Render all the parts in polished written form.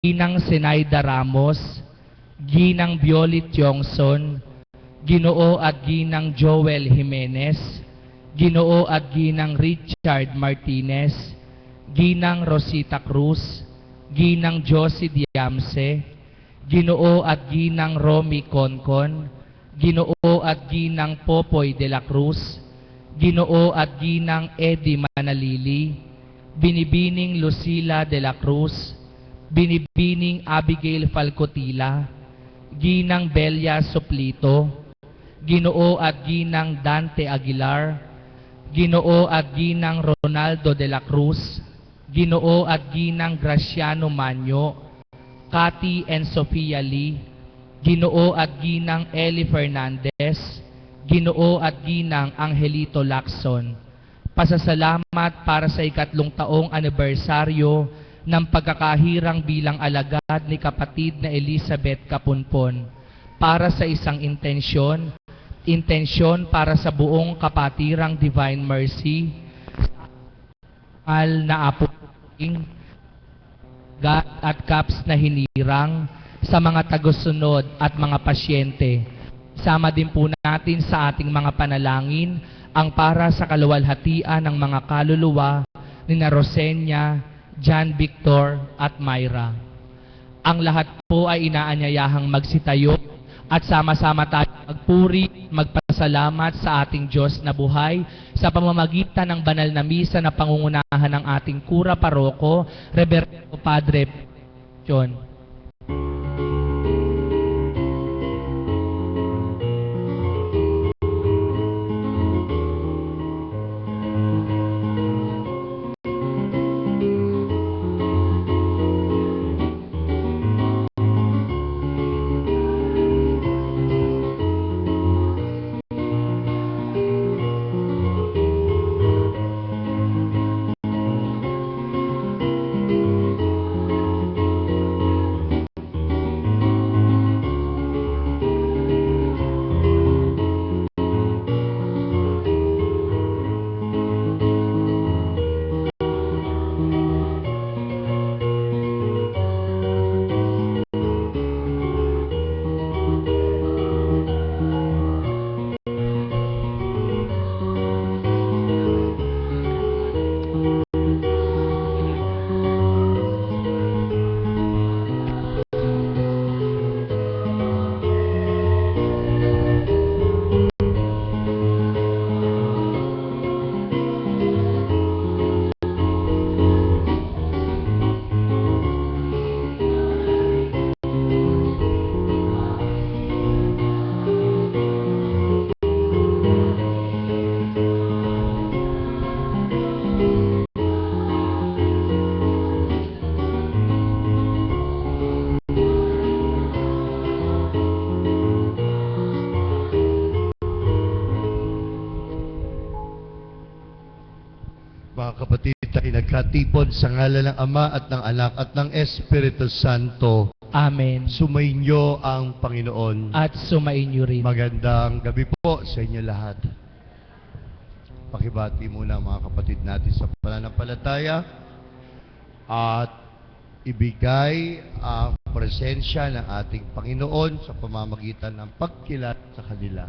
Ginang Zenaida Ramos, Ginang Violet Johnson, Ginoo at Ginang Joel Jimenez, Ginoo at Ginang Richard Martinez, Ginang Rosita Cruz, Ginang Josie Diamse, Ginoo at Ginang Romy Concon, Ginoo at Ginang Popoy de la Cruz, Ginoo at Ginang Eddie Manalili, Binibining Lucila de la Cruz, Binibining Abigail Falcotila, Ginang Belia Suplito, Ginoo at Ginang Dante Aguilar, Ginoo at Ginang Ronaldo de la Cruz, Ginoo at Ginang Graciano Manyo, Cathy and Sofia Lee, Ginoo at Ginang Eli Fernandez, Ginoo at Ginang Angelito Lacson. Pasasalamat para sa 3 taong anibersaryo ng pagkakahirang bilang alagad ni kapatid na Elizabeth Kapunpon, para sa isang intensyon para sa buong kapatirang Divine Mercy, al na apuing GAT at CAPS na hinirang sa mga tagusunod at mga pasyente. Sama din po natin sa ating mga panalangin ang para sa kaluwalhatian ng mga kaluluwa ni Rosenia, John Victor at Myra. Ang lahat po ay inaanyayahang magsitayo at sama-sama tayo magpuri, magpasalamat sa ating Diyos na buhay sa pamamagitan ng banal na misa na pangungunahan ng ating Kura Paroko, Reverendo Padre John. Mga kapatid, tayo nagkatipon sa ngalan ng Ama at ng Anak at ng Espiritu Santo. Amen. Sumainyo ang Panginoon. At sumainyo rin. Magandang gabi po sa inyo lahat. Pakibati muna mga kapatid natin sa pananampalataya at ibigay ang presensya ng ating Panginoon sa pamamagitan ng pagkilat sa kanila.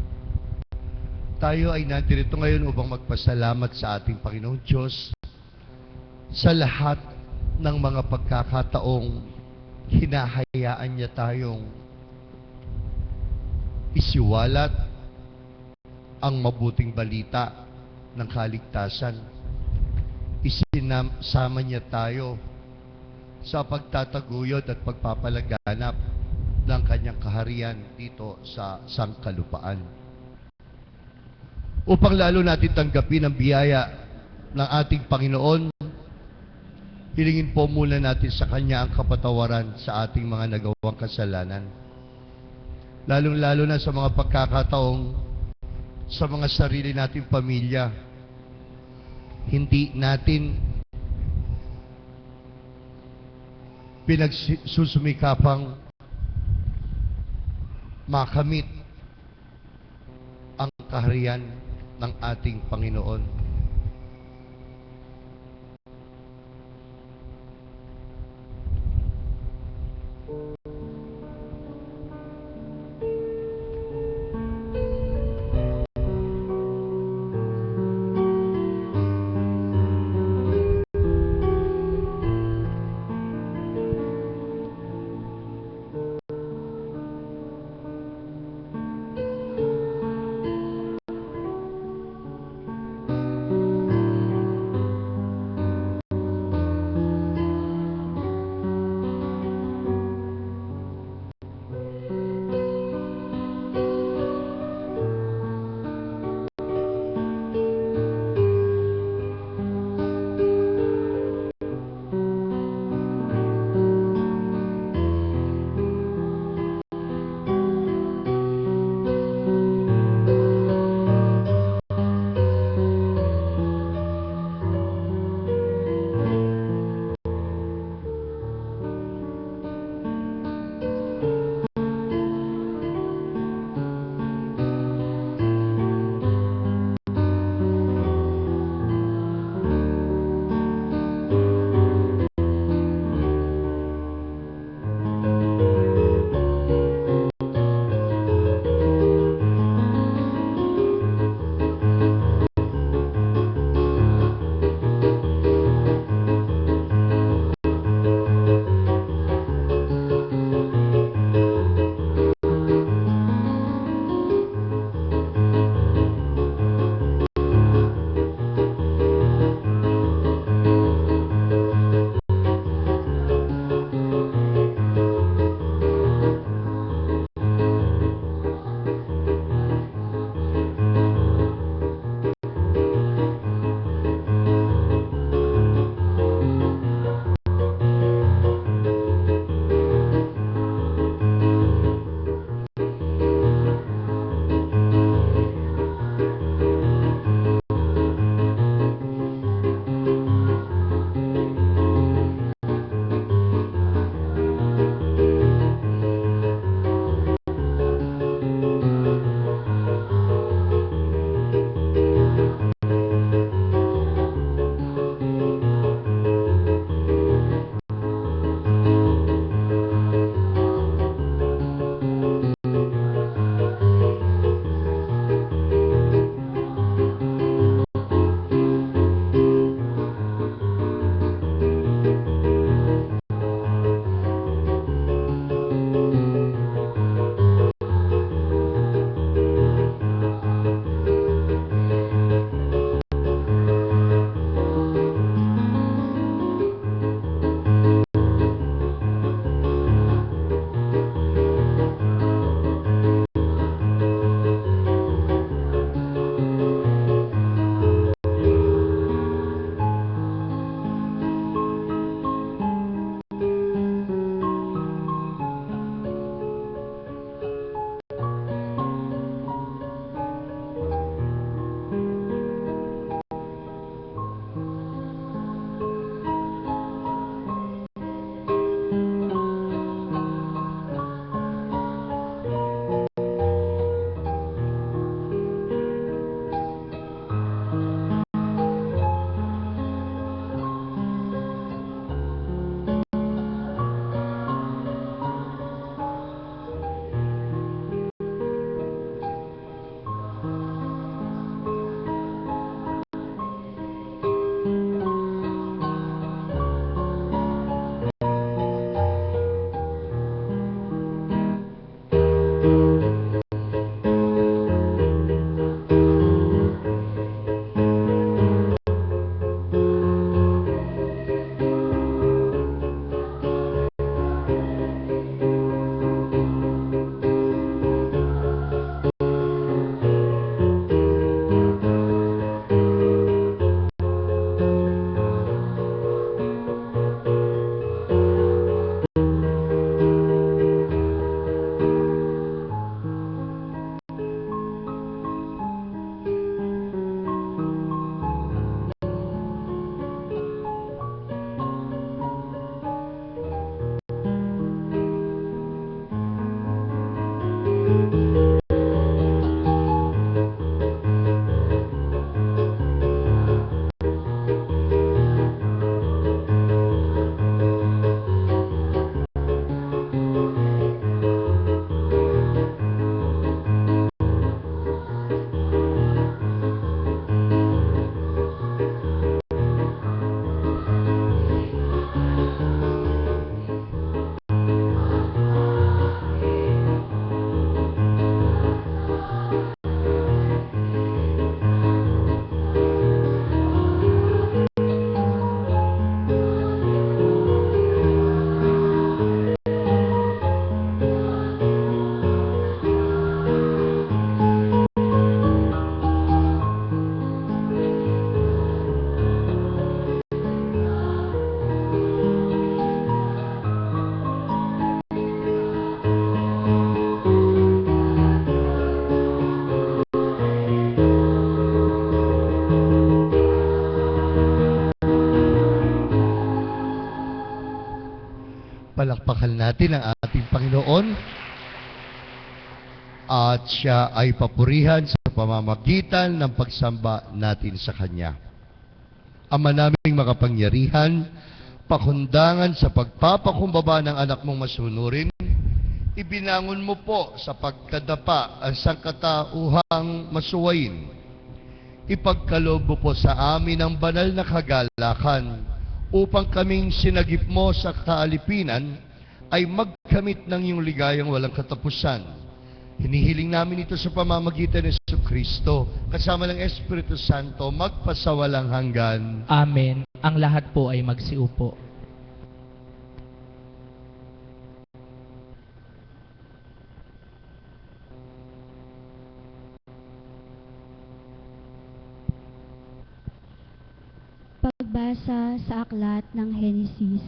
Tayo ay nandito ngayon upang magpasalamat sa ating Panginoong Diyos sa lahat ng mga pagkakataong hinahayaan niya tayong isiwalat ang mabuting balita ng kaligtasan. Isinama niya tayo sa pagtataguyod at pagpapalaganap ng kanyang kaharian dito sa sangkalupaan. Upang lalo natin tanggapin ang biyaya ng ating Panginoon, hilingin po muna natin sa Kanya ang kapatawaran sa ating mga nagawang kasalanan. Lalong-lalo na sa mga pagkakataong sa mga sarili nating pamilya, hindi natin pinagsusumikapang makamit ang kaharian ng ating Panginoon. Palakpakan natin ang ating Panginoon at siya ay papurihan sa pamamagitan ng pagsamba natin sa Kanya. Ama naming makapangyarihan, pakundangan sa pagpapakumbaba ng anak mong masunurin, ibinangon mo po sa pagkadapa ang sangkatauhang masuwain. Ipagkaloob mo po sa amin ang banal na kagalakan upang kaming sinagip mo sa kaalipinan ay magkamit ng iyong ligayang walang katapusan. Hinihiling namin ito sa pamamagitan ng Jesucristo, kasama ng Espiritu Santo, magpasawalang hanggan. Amen. Ang lahat po ay magsiupo. Pagbasa sa aklat ng Henesis.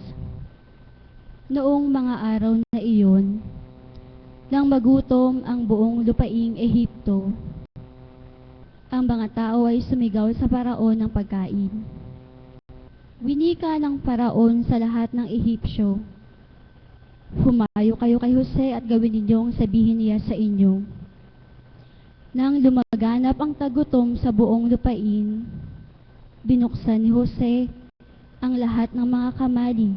Noong mga araw na iyon, nang magutom ang buong lupaing Ehipto, ang mga tao ay sumigaw sa Paraon ng pagkain. Winika ng Paraon sa lahat ng Ehipsyo, "Humayo kayo kay Jose at gawin ninyong sabihin niya sa inyo." Nang lumaganap ang tagutom sa buong lupain, binuksan ni Jose ang lahat ng mga kamali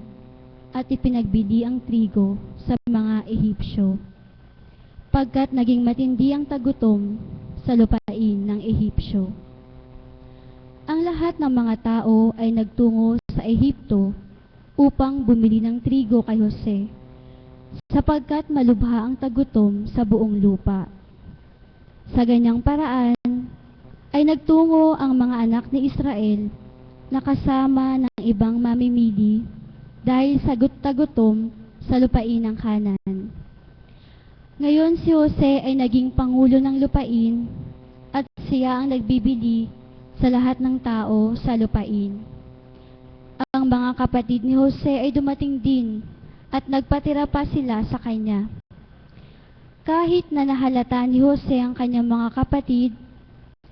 at ipinagbili ang trigo sa mga Ehipsyo, pagkat naging matindi ang tagutom sa lupain ng Ehipsyo. Ang lahat ng mga tao ay nagtungo sa Ehipto upang bumili ng trigo kay Jose, sapagkat malubha ang tagutom sa buong lupa. Sa ganyang paraan, ay nagtungo ang mga anak ni Israel na kasama ng ibang mamimili dahil sa tagutom sa lupain ng Kanaan. Ngayon si Jose ay naging pangulo ng lupain at siya ang nagbibili sa lahat ng tao sa lupain. Ang mga kapatid ni Jose ay dumating din at nagpatira pa sila sa kanya. Kahit na nahalata ni Jose ang kanyang mga kapatid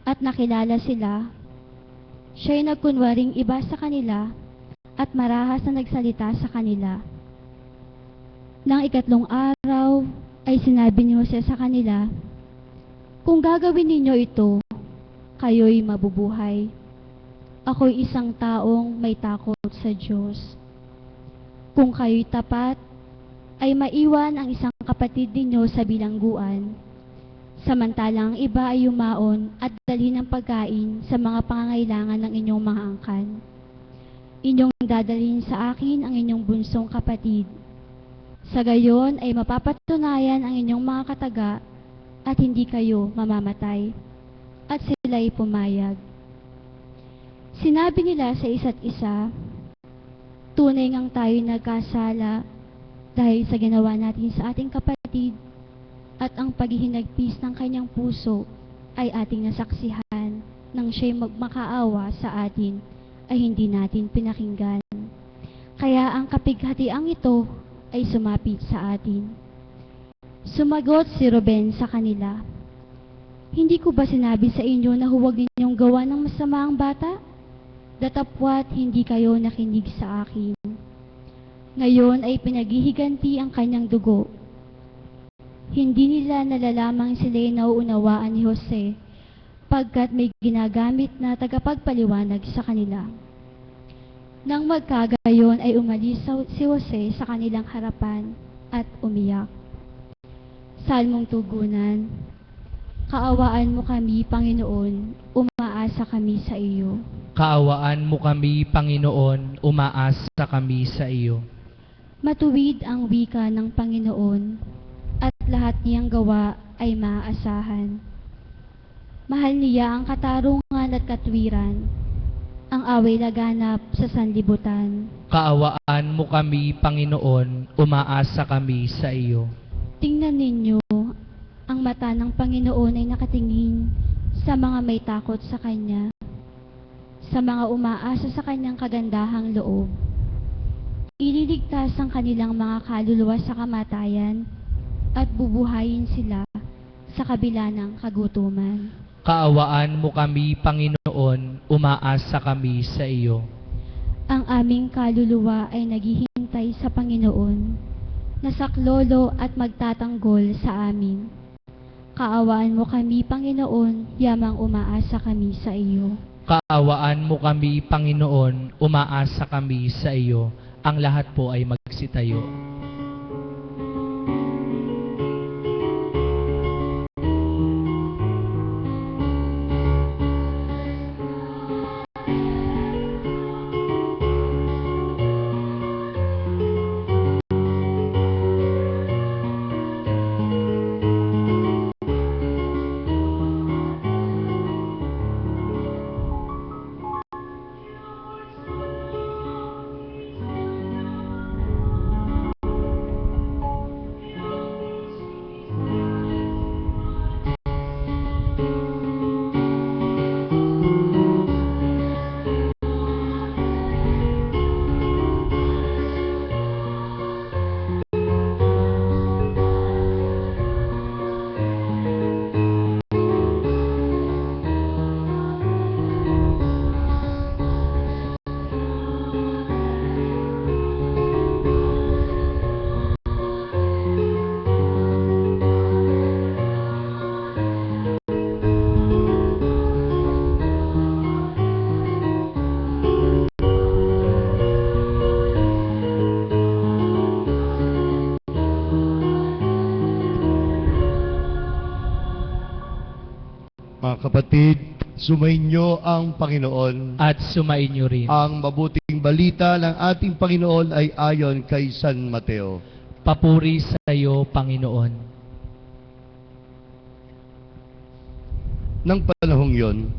at nakilala sila, siya'y nagkunwaring iba sa kanila at marahas na nagsalita sa kanila. Nang ikatlong araw, ay sinabi ni Jose sa kanila, "Kung gagawin ninyo ito, kayo'y mabubuhay. Ako'y isang taong may takot sa Diyos. Kung kayo'y tapat, ay maiwan ang isang kapatid ninyo sa bilangguan, samantalang iba ay yumaon at dalhin ng pagkain sa mga pangangailangan ng inyong mga angkan. Inyong dadalhin sa akin ang inyong bunsong kapatid. Sa gayon ay mapapatunayan ang inyong mga kataga at hindi kayo mamamatay." At sila'y pumayag. Sinabi nila sa isa't isa, "Tunay ngang tayo'y nagkasala dahil sa ginawa natin sa ating kapatid, at ang paghihinagpis ng kanyang puso ay ating nasaksihan nang siya'y magmakaawa sa atin ay hindi natin pinakinggan. Kaya ang kapighatiang ito ay sumapit sa atin." Sumagot si Ruben sa kanila, "Hindi ko ba sinabi sa inyo na huwag ninyong gawa ng masama ang bata? Datapwat hindi kayo nakinig sa akin. Ngayon ay pinaghihiganti ang kanyang dugo." Hindi nila nalalamang sila'y nauunawaan ni Jose, pagkat may ginagamit na tagapagpaliwanag sa kanila. Nang magkagayon ay umalis si Jose sa kanilang harapan at umiyak. Salmong tugunan. Kaawaan mo kami, Panginoon, umaasa kami sa iyo. Kaawaan mo kami, Panginoon, umaasa kami sa iyo. Matuwid ang wika ng Panginoon, at lahat niyang gawa ay maaasahan. Mahal niya ang katarungan at katwiran, ang away laganap sa sanlibutan. Kaawaan mo kami, Panginoon, umaasa kami sa iyo. Tingnan ninyo, ang mata ng Panginoon ay nakatingin sa mga may takot sa Kanya, sa mga umaasa sa Kanyang kagandahang loob. Ililigtas ang kanilang mga kaluluwa sa kamatayan at bubuhayin sila sa kabila ng kagutuman. Kaawaan mo kami, Panginoon, umaasa kami sa iyo. Ang aming kaluluwa ay naghihintay sa Panginoon, na saklolo at magtatanggol sa amin. Kaawaan mo kami, Panginoon, yamang umaasa kami sa iyo. Kaawaan mo kami, Panginoon, umaasa kami sa iyo. Ang lahat po ay magsitayo. Mga kapatid, sumainyo ang Panginoon. At sumain niyo rin. Ang mabuting balita ng ating Panginoon ay ayon kay San Mateo. Papuri sa iyo, Panginoon. Nang panahong yon,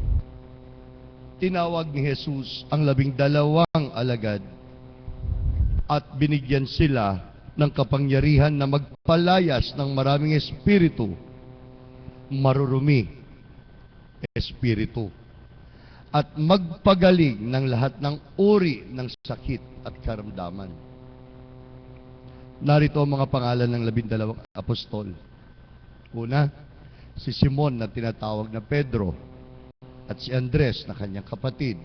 tinawag ni Jesus ang 12 alagad at binigyan sila ng kapangyarihan na magpalayas ng maraming espiritu, marurumi espiritu, at magpagaling ng lahat ng uri ng sakit at karamdaman. Narito ang mga pangalan ng 12 apostol. Una, si Simon na tinatawag na Pedro, at si Andres na kanyang kapatid,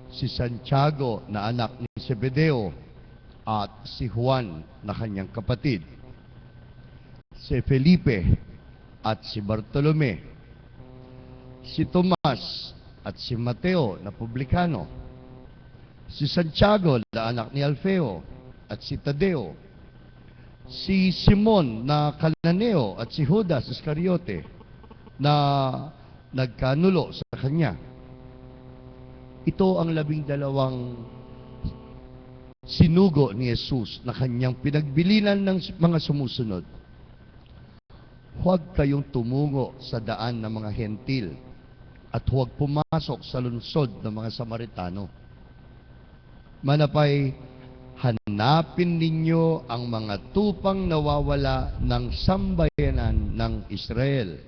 si Santiago na anak ni Zebedeo, at si Juan na kanyang kapatid, si Felipe at si Bartolome, si Tomas at si Mateo na publikano, si Santiago na anak ni Alfeo at si Tadeo, si Simon na Cananeo at si Judas Iscariote na nagkanulo sa kanya. Ito ang 12 sinugo ni Jesus na kanyang pinagbilinan ng mga sumusunod. Huwag kayong tumungo sa daan ng mga hentil at huwag pumasok sa lungsod ng mga Samaritano. Manapay, hanapin ninyo ang mga tupang nawawala ng sambayanan ng Israel.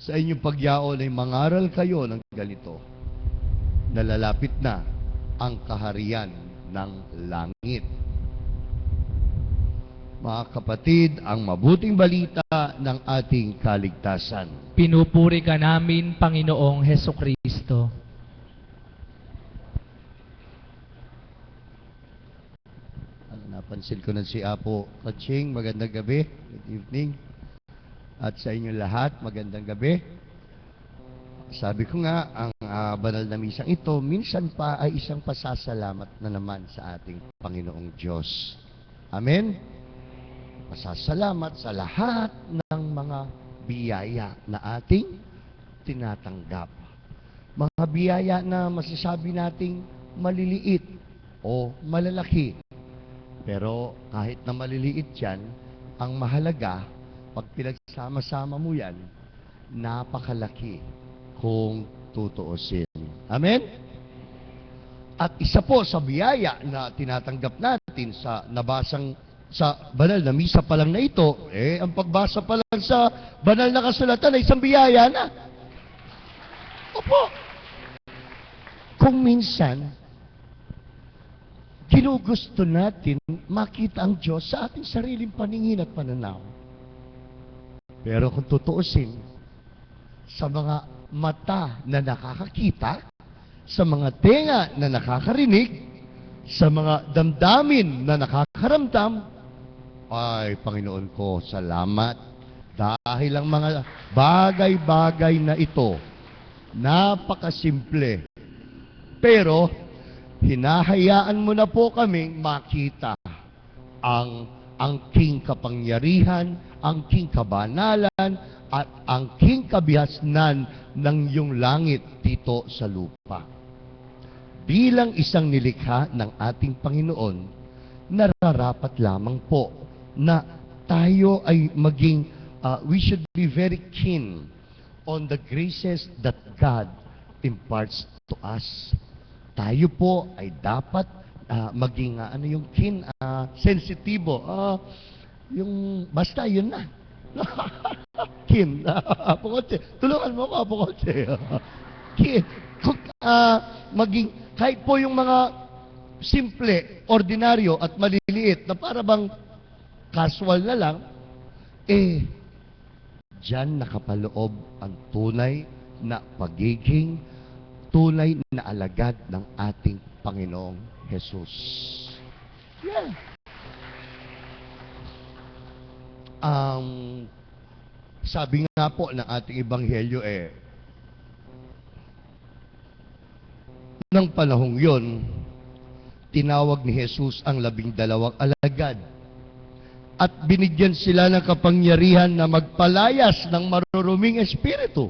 Sa inyong pagyaon ay mangaral kayo ng ganito: nalalapit na ang kaharian ng langit. Mga kapatid, ang mabuting balita ng ating kaligtasan. Pinupuri ka namin, Panginoong Hesukristo. Napansin ko na si Apo Kaching, magandang gabi, good evening. At sa inyo lahat, magandang gabi. Sabi ko nga, ang banal na misang ito, minsan pa ay isang pasasalamat na naman sa ating Panginoong Diyos. Amen? Pasasalamat sa lahat ng mga biyaya na ating tinatanggap. Mga biyaya na masasabi nating maliliit o malalaki. Pero kahit na maliliit yan, ang mahalaga, pag pinagsama-sama mo yan, napakalaki kung tutuusin. Amen? At isa po sa biyaya na tinatanggap natin sa nabasang sa banal na misa pa lang na ito, ang pagbasa pa lang sa banal na kasulatan ay isang biyaya na. Opo. Kung minsan, ginugusto natin makita ang Diyos sa ating sariling paningin at pananaw. Pero kung tutuusin, sa mga mata na nakakakita, sa mga tenga na nakakarinig, sa mga damdamin na nakakaramdam, Ay, Panginoon ko, salamat. Dahil ang mga bagay-bagay na ito, napakasimple. Pero, hinahayaan mo na po kaming makita ang angking kapangyarihan, angking kabanalan, at angking kabihasnan ng iyong langit dito sa lupa. Bilang isang nilikha ng ating Panginoon, nararapat lamang po na tayo ay maging, we should be very keen on the graces that God imparts to us. Tayo po ay dapat maging, ano yung keen, sensitibo, basta yun na. Kim, Apokotse, tulungan mo ako, Apokotse. Kim, maging, kahit po yung mga simple, ordinaryo at maliliit na para bang casual na lang, diyan nakapaloob ang tunay na pagiging tunay na alagad ng ating Panginoong Jesus. Yeah. Sabi nga po ng ating ebanghelyo ng panahong yon, tinawag ni Jesus ang 12 alagad at binigyan sila ng kapangyarihan na magpalayas ng maruruming espiritu.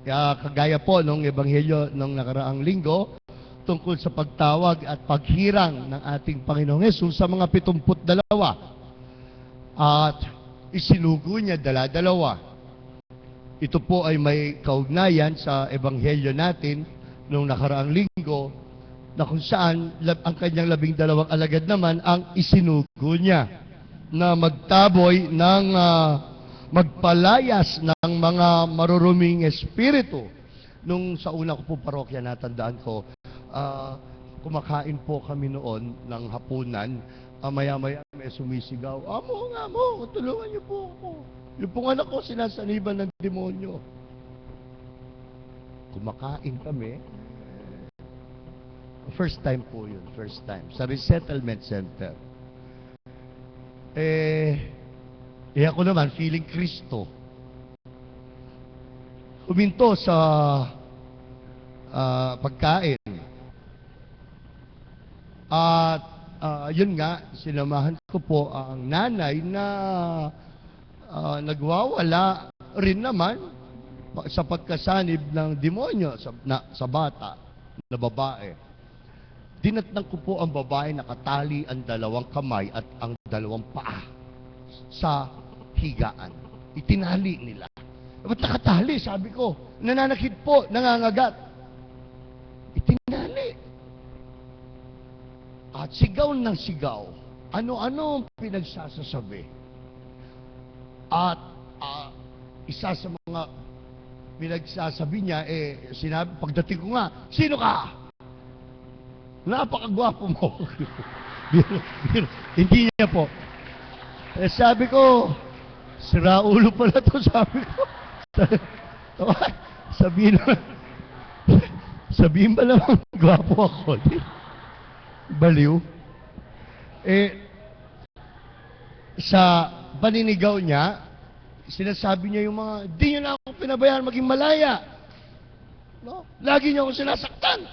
Kaya kagaya po nung ebanghelyo nung nakaraang linggo tungkol sa pagtawag at paghirang ng ating Panginoong Jesus sa mga 72. At isinugo niya dala-dalawa. Ito po ay may kaugnayan sa ebanghelyo natin nung nakaraang linggo na kung saan ang kanyang 12 alagad naman ang isinugo niya na magtaboy ng magpalayas ng mga maruruming espiritu. Nung sa una ko po parokya, natandaan ko, kumakain po kami noon ng hapunan. Maya-maya may sumisigaw, Amo, tulungan niyo po ako. Yung pong anak ko, sinasaniban ng demonyo. Kumakain kami. First time po yun, first time. Sa resettlement center. Ako naman, feeling Kristo. Huminto sa pagkain. At yun nga, sinamahan ko po ang nanay na nagwawala rin naman sa pagkasanib ng demonyo sa bata na babae. Dinatnan ko po ang babae, nakatali ang 2 kamay at ang 2 paa sa higaan. Itinali nila. Ba't nakatali? Sabi ko, nananakit po, nangangagat. Itinali. At sigaw ng sigaw, ano-ano pinagsasasabi. At isa sa mga pinagsasabi niya, sinabi, pagdating ko nga, sino ka? Napakagwapo mo. Hindi niya po. Sabi ko, sira ulo pala to, sabi ko. Sabihin ba naman, gwapo ako? Baliw. Sa paninigaw niya, sinasabi niya yung mga, di niyo na ako pinabayaan maging malaya. No? Lagi niyo ako sinasaktan.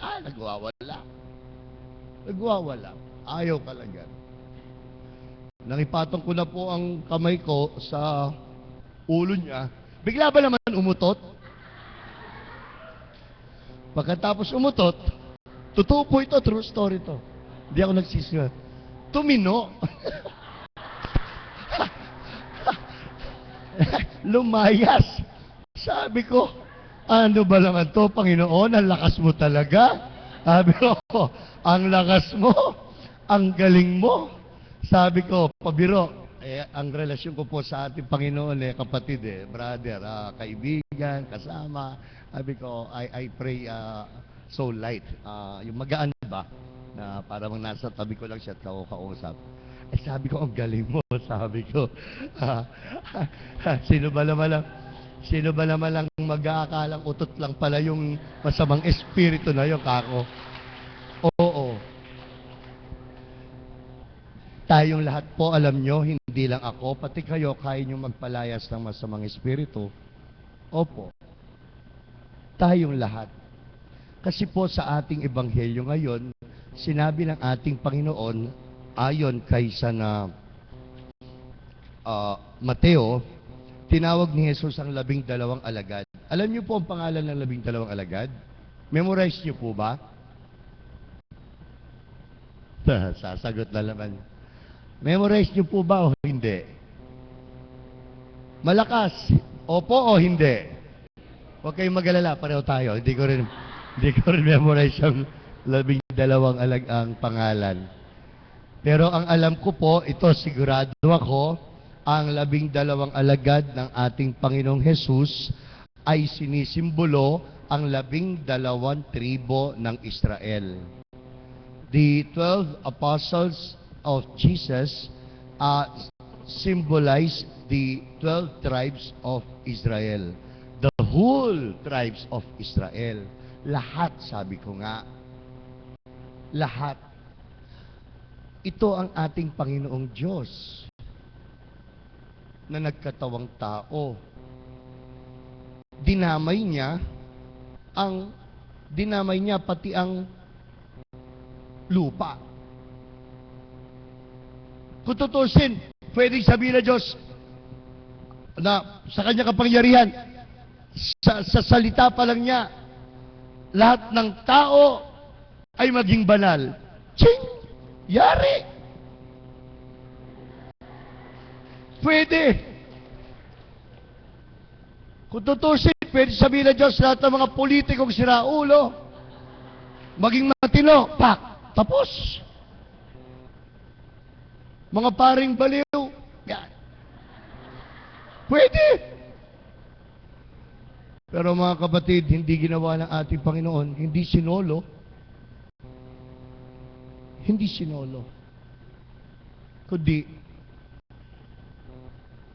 Nagwawala. Ayaw talaga. Nakipatong ko na po ang kamay ko sa ulo niya. Bigla ba naman umutot? Pagkatapos umutot, totoo po ito, true story to. Hindi ako nagsisira. Tumino. Lumayas. Sabi ko, ano ba naman to, Panginoon? Ang lakas mo talaga. Sabi ko, ang lakas mo, ang galing mo. Sabi ko, pabiro, ang relasyon ko po sa ating Panginoon, kapatid, brother, kaibigan, kasama. Sabi ko, I pray so light. Yung magaan ba? Na parang nasa tabi ko lang siya at kausap. Sabi ko, ang galing mo. Sabi ko, sino ba naman lang mag-aakalang utot lang pala yung masamang espiritu na yung kako? Oo. Tayong lahat po, alam nyo, hindi hindi lang ako, pati kayo, kaya nyo magpalayas ng masamang espiritu. Opo. Tayong lahat. Kasi po sa ating ebanghelyo ngayon, sinabi ng ating Panginoon, ayon kay na Mateo, tinawag ni Jesus ang 12 alagad. Alam niyo po ang pangalan ng 12 alagad? Memorize niyo po ba? Sasagot na naman. Memorize niyo po ba o hindi? Malakas. Opo o hindi? Huwag kayong mag-alala, pareho tayo. Hindi ko rin memorize ang 12 ang pangalan. Pero ang alam ko po, ito sigurado ako, ang 12 alagad ng ating Panginoong Jesus ay sinisimbolo ang 12 tribo ng Israel. The 12 apostles of Jesus symbolize the 12 tribes of Israel. The whole tribes of Israel. Lahat, sabi ko nga. Lahat. Ito ang ating Panginoong Diyos na nagkatawang tao. Dinamay niya pati ang lupa. Kung tutusin, pwedeng sabihin na Diyos na sa kanyang kapangyarihan, sa salita pa lang niya, lahat ng tao ay maging banal. Ching! Yari! Pwede. Kung tutusin, pwede sabihin na Diyos lahat ng mga politikong siraulo, maging matino, pak, tapos. Mga paring baliw, yan. Pwede. Pero mga kapatid, hindi ginawa ng ating Panginoon, hindi sinolo. Hindi sinolo. Kundi,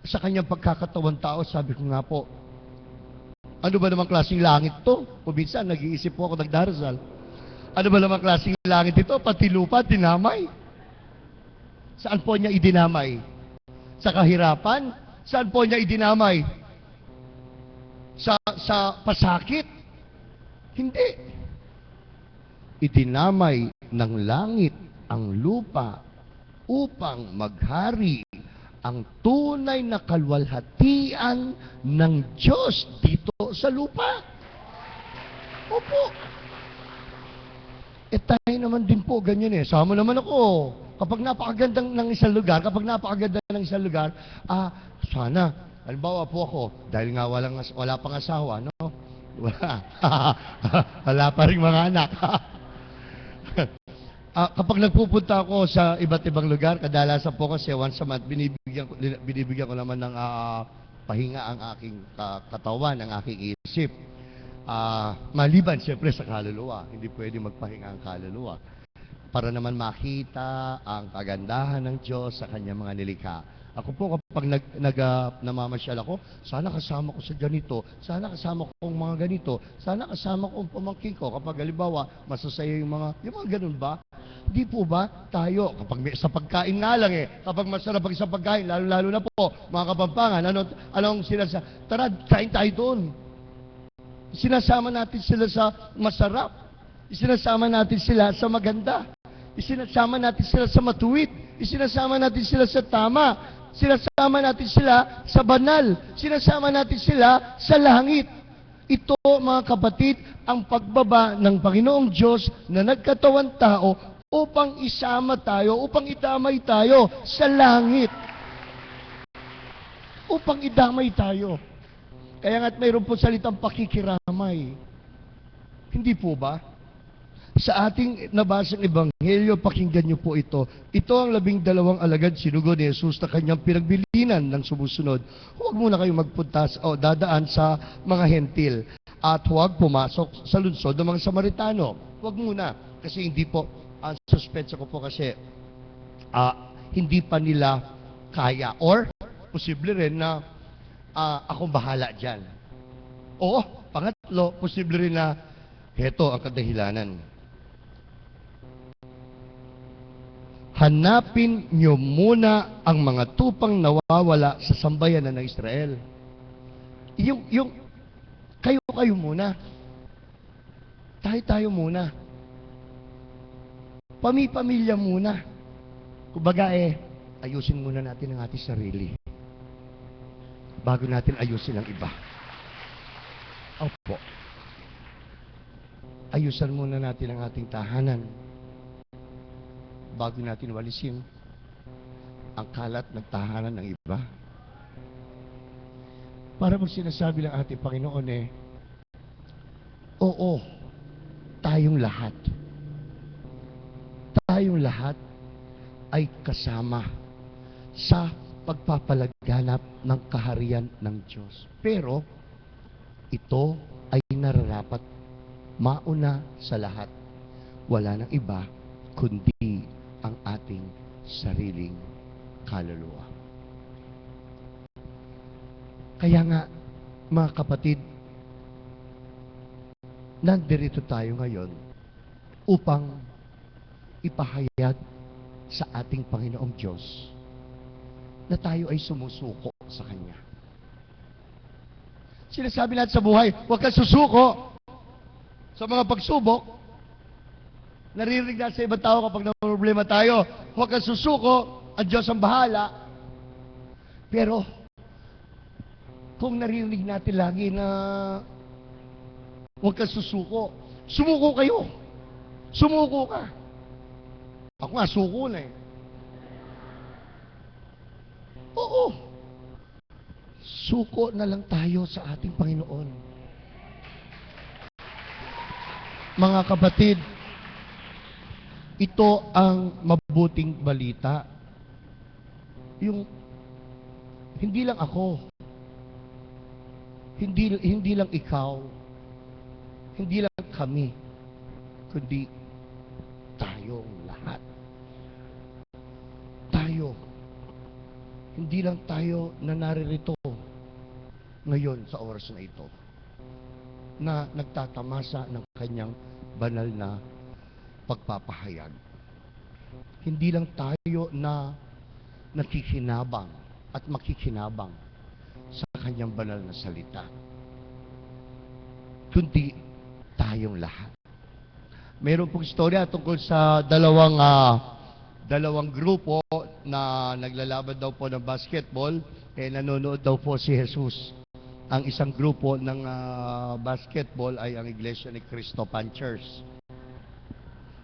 sa kanyang pagkakatawang tao, sabi ko nga po, ano ba namang klaseng langit to? O minsan, nag-iisip po ako, nagdarasal. Ano ba namang klaseng langit ito? Pati lupa, dinamay. Saan po niya idinamay? Sa kahirapan? Saan po niya idinamay? Sa pasakit? Hindi. Idinamay ng langit ang lupa upang maghari ang tunay na kalwalhatian ng Diyos dito sa lupa. Opo. Tayo naman din po, ganyan eh. Sama naman ako. Kapag napakaganda ng isang lugar, sana, halimbawa po ako, dahil nga wala pang asawa, no? Wala pa rin mga anak. Kapag nagpupunta ako sa iba't ibang lugar, kadalasan po kasi once a month, binibigyan ko naman ng pahinga ang aking katawan, ang aking isip. Maliban siyempre sa kaluluwa, hindi pwede magpahinga ang kaluluwa. Para naman makita ang kagandahan ng Diyos sa kanyang mga nilikha. Ako po kapag namamasyal ako, sana kasama ko sa ganito, sana kasama ko ang mga ganito, sana kasama ko ang pamangkin ko. Kapag halimbawa, masasaya yung mga ganun ba? Di po ba tayo, sa pagkain nga lang kapag masarap sa pagkain, lalo na po, mga Kapampangan, anong tara, kain tayo doon. Sinasama natin sila sa masarap. Isinasama natin sila sa maganda. Isinasama natin sila sa matuwid. Isinasama natin sila sa tama. Sinasama natin sila sa banal. Sinasama natin sila sa langit. Ito, mga kapatid, ang pagbaba ng Panginoong Diyos na nagkatawang tao upang isama tayo, upang idamay tayo sa langit. Upang idamay tayo. Kaya nga't mayroon po salitang pakikiramay. Hindi po ba? Sa ating nabasang ebanghelyo, pakinggan niyo po ito. Ito ang 12 alagad sinugo ni Jesus na kanyang pinagbilinan ng sumusunod. Huwag muna kayong magpunta o dadaan sa mga hentil at huwag pumasok sa lungsod ng mga Samaritano. Huwag muna. Kasi hindi po, ang suspense ko po kasi hindi pa nila kaya. Or, posible rin na akong bahala dyan. O, pangatlo, posible rin na heto ang kadahilanan. hanapin niyo muna ang mga tupang nawawala sa sambayanan ng Israel. Kayo muna. Tayo muna. Pamilya muna. Kumbaga ayusin muna natin ang ating sarili bago natin ayusin ang iba. Opo. Ayusan muna natin ang ating tahanan bago natin walisin ang kalat ng tahanan ng iba. Para mag sinasabi ng ating Panginoon oo, tayong lahat ay kasama sa pagpapalaganap ng kaharian ng Diyos. Pero, ito ay nararapat mauna sa lahat. Wala nang iba kundi ang ating sariling kaluluwa. Kaya nga, mga kapatid, nandirito tayo ngayon upang ipahayag sa ating Panginoong Diyos na tayo ay sumusuko sa Kanya. Sinasabi natin sa buhay, huwag kang susuko sa mga pagsubok. Naririnig natin sa ibang tao kapag problema tayo, huwag kang susuko, ang Diyos ang bahala. Pero, kung naririnig natin lagi na huwag kang susuko, sumuko kayo. Sumuko ka. Ako nga, suko na Oo. Suko na lang tayo sa ating Panginoon. Mga kapatid, ito ang mabuting balita. Hindi lang ako, hindi lang ikaw, hindi lang kami, kundi tayong lahat. Hindi lang tayo na naririto ngayon sa oras na ito na nagtatamasa ng kanyang banal na pagpapahayag. Hindi lang tayo na nakikinabang at makikinabang sa kanyang banal na salita, kundi tayong lahat. Mayroon pong istorya tungkol sa dalawang grupo na naglalaban daw po ng basketball, nanonood daw po si Jesus. Ang isang grupo ng basketball ay ang Iglesia ni Cristo Punchers.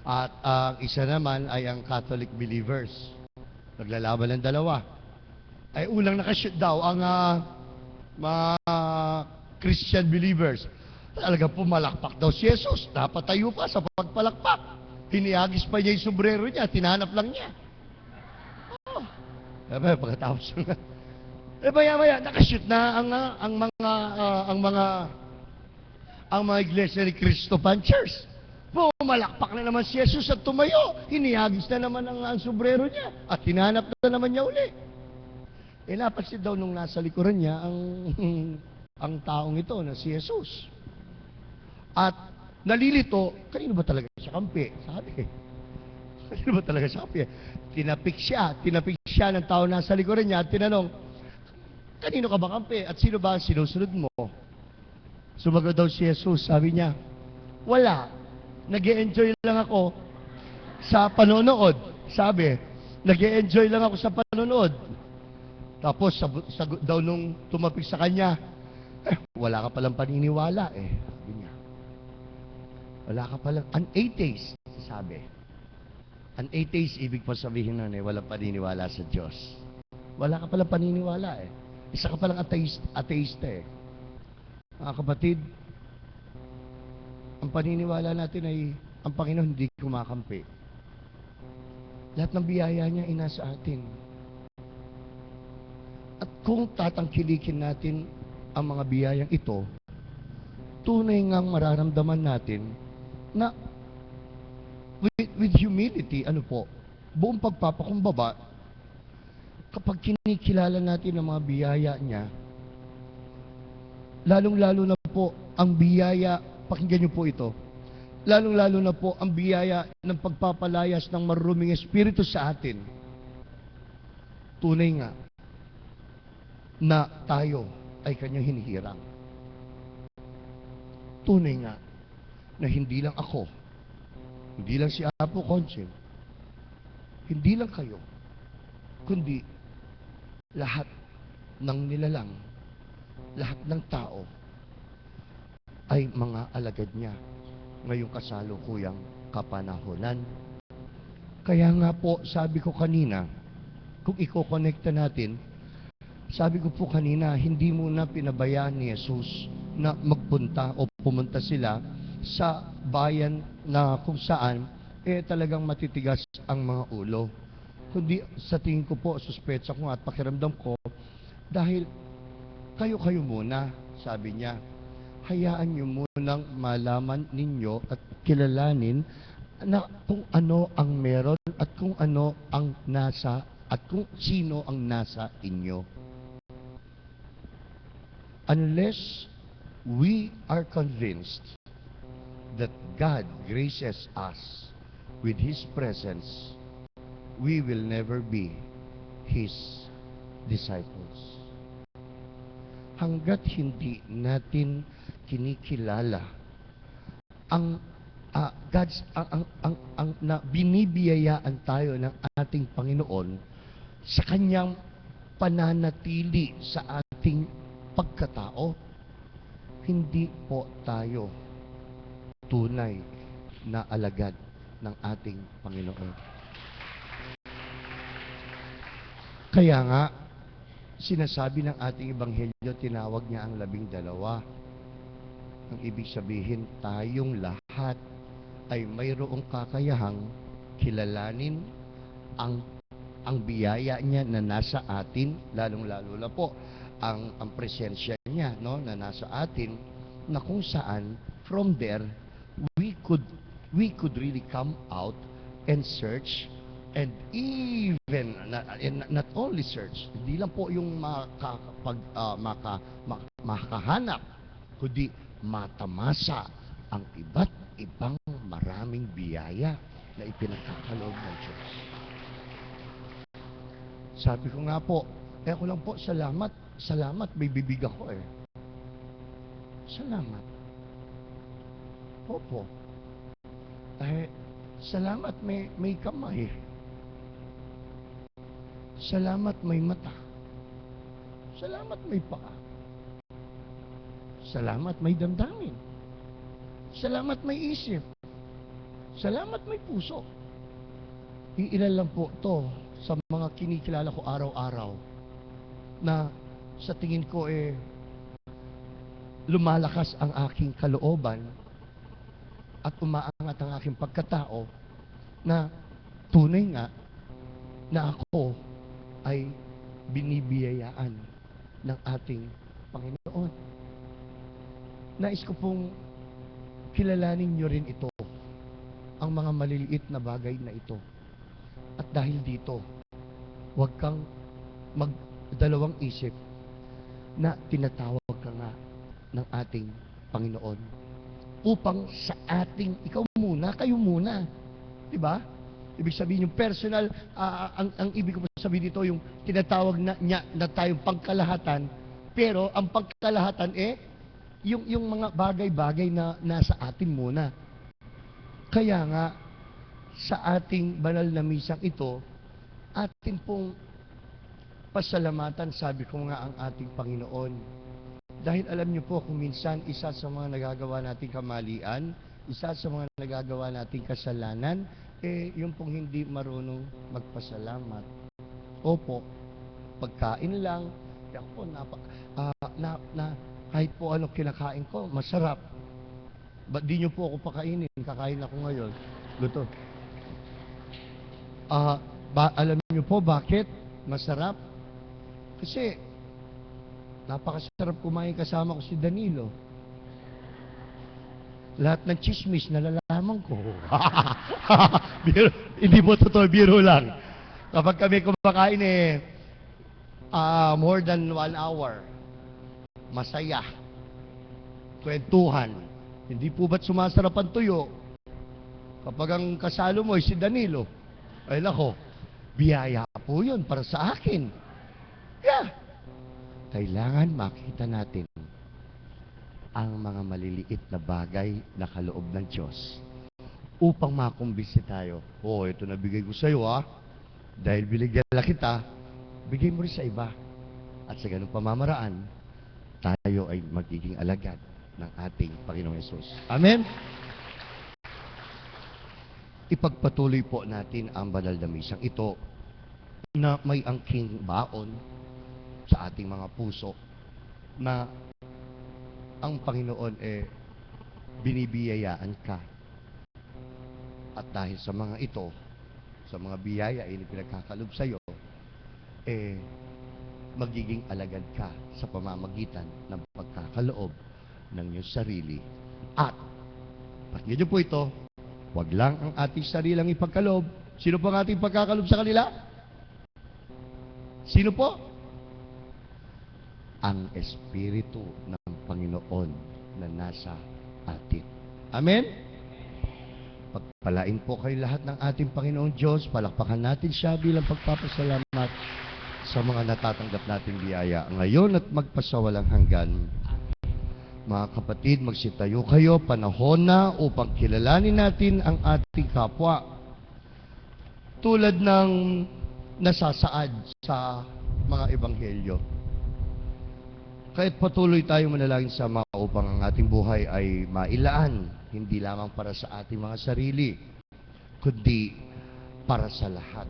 At ang isa naman ay ang Catholic believers. Naglalaban ng dalawa. Ay unang nakashoot daw ang mga Christian believers. Talaga pumalakpak daw si Jesus. Napatayo pa sa pagpalakpak. Hiniagis pa niya yung sombrero niya, tinanap lang niya. Pagkatapos maya nakashoot na ang mga iglesia ni Cristo Punchers. Pumalakpak na naman si Jesus at tumayo. Hiniagis na naman ang sombrero niya at tinanap na naman niya uli. Napansin daw nung nasa likuran niya ang taong ito na si Jesus. At nalilito, kanino ba talaga siya kampi? Sabi. Kanino ba talaga siya kampi? Tinapik siya ng tao nasa likuran niya at tinanong, kanino ka ba kampi? At sino ba ang sinusunod mo? Sumagot daw si Jesus, sabi niya, wala. Nag-e-enjoy lang ako sa panonood. Sabi, nag-e-enjoy lang ako sa panonood. Tapos, sagot daw nung tumapik sa kanya, wala ka palang paniniwala Sabi niya. Wala ka palang, an atheist, sabi. An atheist, ibig pa sabihin nun walang paniniwala sa Diyos. Wala ka palang paniniwala Isa ka palang ateista Mga kapatid, ang paniniwala natin ay ang Panginoon hindi kumakampi. Lahat ng biyaya niya inasa atin. At kung tatangkilikin natin ang mga biyayang ito, tunay ngang mararamdaman natin na with humility, buong pagpapakumbaba, kapag kinikilala natin ang mga biyaya niya, lalong-lalo na po ang biyaya, pakinggan niyo po ito, lalong-lalo na po ang biyaya ng pagpapalayas ng maruruming espiritu sa atin. Tunay nga na tayo ay kanyang hinihirang. Tunay nga na hindi lang ako, hindi lang si Apo Conching, hindi lang kayo, kundi lahat ng nilalang, lahat ng tao ay mga alagad niya ngayong kasalukuyang kapanahonan. Kaya nga po, sabi ko kanina, kung i-connecta natin, sabi ko po kanina, hindi muna pinabayaan ni Jesus na magpunta o pumunta sila sa bayan na kung saan talagang matitigas ang mga ulo. Kundi sa tingin ko po, suspetsa ko at pakiramdam ko, dahil kayo-kayo muna, sabi niya, hayaan niyo munang malaman ninyo at kilalanin na kung ano ang meron at kung ano ang nasa at kung sino ang nasa inyo. Unless we are convinced that God graces us with His presence, we will never be His disciples. Hanggat hindi natin kinikilala ang na binibiyayaan tayo ng ating Panginoon sa kanyang pananatili sa ating pagkatao, hindi po tayo tunay na alagad ng ating Panginoon. Kaya nga, sinasabi ng ating Ebanghelyo, tinawag niya ang 12. Ang ibig sabihin, tayong lahat ay mayroong kakayahang kilalanin ang biyaya niya na nasa atin, lalong-lalo na po ang presensya niya, no, na nasa atin, na kung saan from there we could really come out and search, and even not only search, hindi lang po yung makahanap, kundi matamasa ang iba't ibang maraming biyaya na ipinagkakaloob ng Diyos. Sabi ko nga po, ako lang po, salamat, may bibig ako eh. Salamat. Opo. Salamat may kamay. Salamat may mata. Salamat may paa. Salamat may damdamin. Salamat may isip. Salamat may puso. Iilan lang po to sa mga kinikilala ko araw-araw na sa tingin ko lumalakas ang aking kalooban at umaangat ang aking pagkatao na tunay nga na ako ay binibiyayaan ng ating Panginoon. Nais ko pong kilalanin nyo rin ito, ang mga maliliit na bagay na ito. At dahil dito, huwag kang magdalawang isip na tinatawag ka nga ng ating Panginoon upang sa ating, ikaw muna, kayo muna. Diba? Ibig sabihin yung personal, ang ibig ko sabihin dito, yung tinatawag na niya na tayong pangkalahatan, pero ang pangkalahatan yung mga bagay-bagay na nasa atin muna. Kaya nga, sa ating banal na misang ito, atin pong pasalamatan, sabi ko nga, ang ating Panginoon. Dahil alam niyo po, kung minsan, isa sa mga nagagawa nating kamalian, isa sa mga nagagawa nating kasalanan, yung pong hindi marunong magpasalamat. Opo, pagkain lang, ako kahit po ano kinakain ko, masarap. Ba't di nyo po ako pakainin? Kakain ako ngayon. Gusto. Alam nyo po bakit masarap? Kasi napakasarap kumain kasama ko si Danilo. Lahat ng chismis nalalaman ko. Hindi po totoo, biro lang. Kapag kami kumakain more than 1 hour, masaya, kwentuhan. Hindi po ba't sumasarap ang tuyo? Kapag ang kasalo mo ay si Danilo, ay nako, biyaya po yun para sa akin. Yeah. Kailangan makita natin ang mga maliliit na bagay na kaloob ng Diyos upang makumbisi tayo. Oh, ito na bigay ko sa iyo, ha? Dahil binigyan na kita, bigay mo rin sa iba. At sa ganung pamamaraan, tayo ay magiging alagad ng ating Panginoong Yesus. Amen? Ipagpatuloy po natin ang banal na misang ito na may angking baon sa ating mga puso na ang Panginoon binibiyayaan ka. At dahil sa mga ito, sa mga biyaya ay pinagkakalob sa iyo, magiging alagad ka sa pamamagitan ng pagkakaloob ng iyong sarili. At, pakinggan niyo po ito, wag lang ang ating sarilang ipagkaloob. Sino po ang ating pagkakaloob sa kanila? Sino po? Ang Espiritu ng Panginoon na nasa atin. Amen? Pagpalain po kayo lahat ng ating Panginoong Diyos. Palakpakan natin siya bilang pagpapasalamat sa mga natatanggap nating biyaya ngayon at magpasawalang hanggan. Mga kapatid, magsitayo kayo, panahon na upang kilalanin natin ang ating kapwa. Tulad ng nasasaad sa mga ebanghelyo. Kahit patuloy tayong manalangin sa mga upang ang ating buhay ay mailaan, hindi lamang para sa ating mga sarili, kundi para sa lahat.